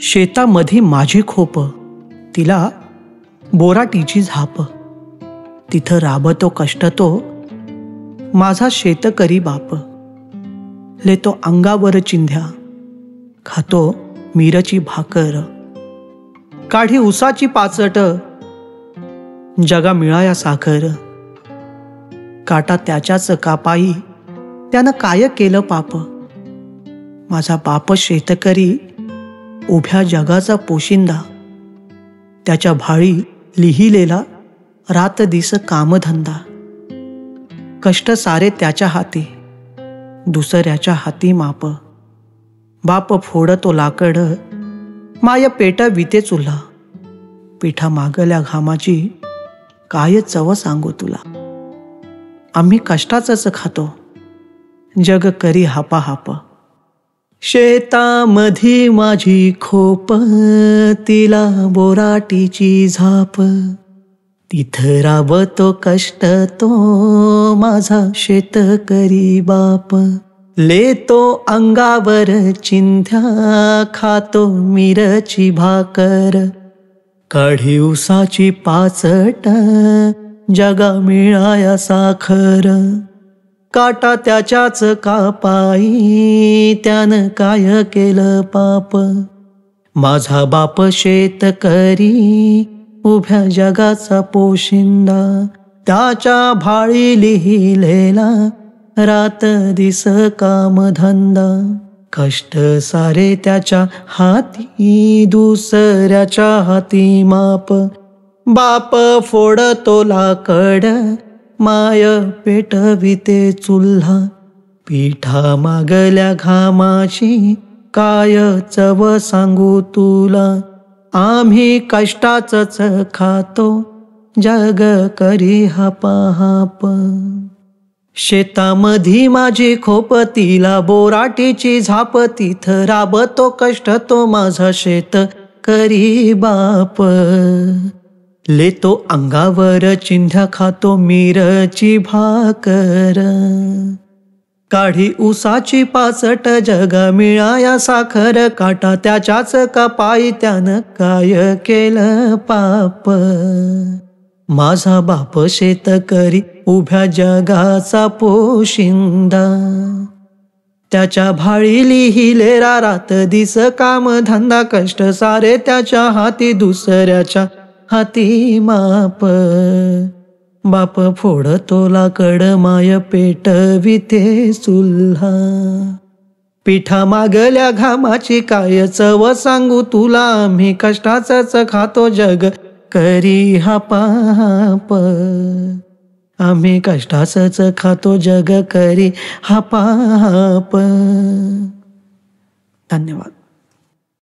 शेतामधी माझी खोप, तिला बोराटीची झाप. तिथं राबतो कष्ट तो माझा शेतकरी बाप. लेतो अंगावर चिंध्या, खातो मिरची भाकर. काढी उसाची पाचट, जगा मिळाया साखर. काटा त्याच्याच कापाई, त्यानं काय केलं पाप. माझा बाप शेतकरी, उभ्या जगाचा पोशिंदा. त्याच्या भाळी लिहिलेला रात दिस कामधंदा. कष्ट सारे त्याच्या हाती, दुसऱ्याच्या हाती माप. बाप फोडतो लाकड, माय पेट विते चुल्हा. पिठा मागल्या घामाची काय चव सांगू तुला. आम्ही कष्टाचंच खातो, जग करी हापा हाप. शेतामधी माझी खोप, तिला बोराटीची झाप. तिथं राबतो कष्ट तो माझा शेतकरी बाप. लेतो अंगावर चिंध्या, खातो मिरची भाकर. काढी उसाची पाचट, जगा मिळाया साखर. काटा त्याच्याच कापाई, त्यानं काय केलं पाप. माझा बाप शेतकरी, उभ्या जगाचा पोशिंदा. त्याच्या भाळी लिहिलेला रात दिस कामधंदा. कष्ट सारे त्याच्या हाती, दुसऱ्याच्या हाती माप. बाप फोडतो लाकड, माय पेटविते चुल्हा. पिठा मागल्या घामाची काय चव सांगू तुला. आम्ही कष्टाचंच खातो, जग करी हापा हाप. शेतामधी माझी खोप, तिला बोराटीची झाप. तिथं राबतो कष्ट तो माझा शेतकरी बाप. लेतो अंगावर चिंध्या, खातो मिरची भाकर. काढी उसाची पाचट, जगा मिळाया साखर. काटा त्याच्याच कापाई, त्यानं काय केलं पाप. माझा बाप शेतकरी, उभ्या जगाचा पोशिंदा. त्याच्या भाळी लिहिलेला रात दिस कामधंदा. कष्ट सारे त्याच्या हाती, दुसऱ्याच्या हाती माप. बाप फोडतो लाकड, माय पेटविते चुल्हा. पिठा मागल्या घामाची काय चव सांगू तुला. आम्ही कष्टाचंच खातो, जग करी हापा हाप. आम्ही कष्टाचंच खातो, जग करी हापा हाप. धन्यवाद.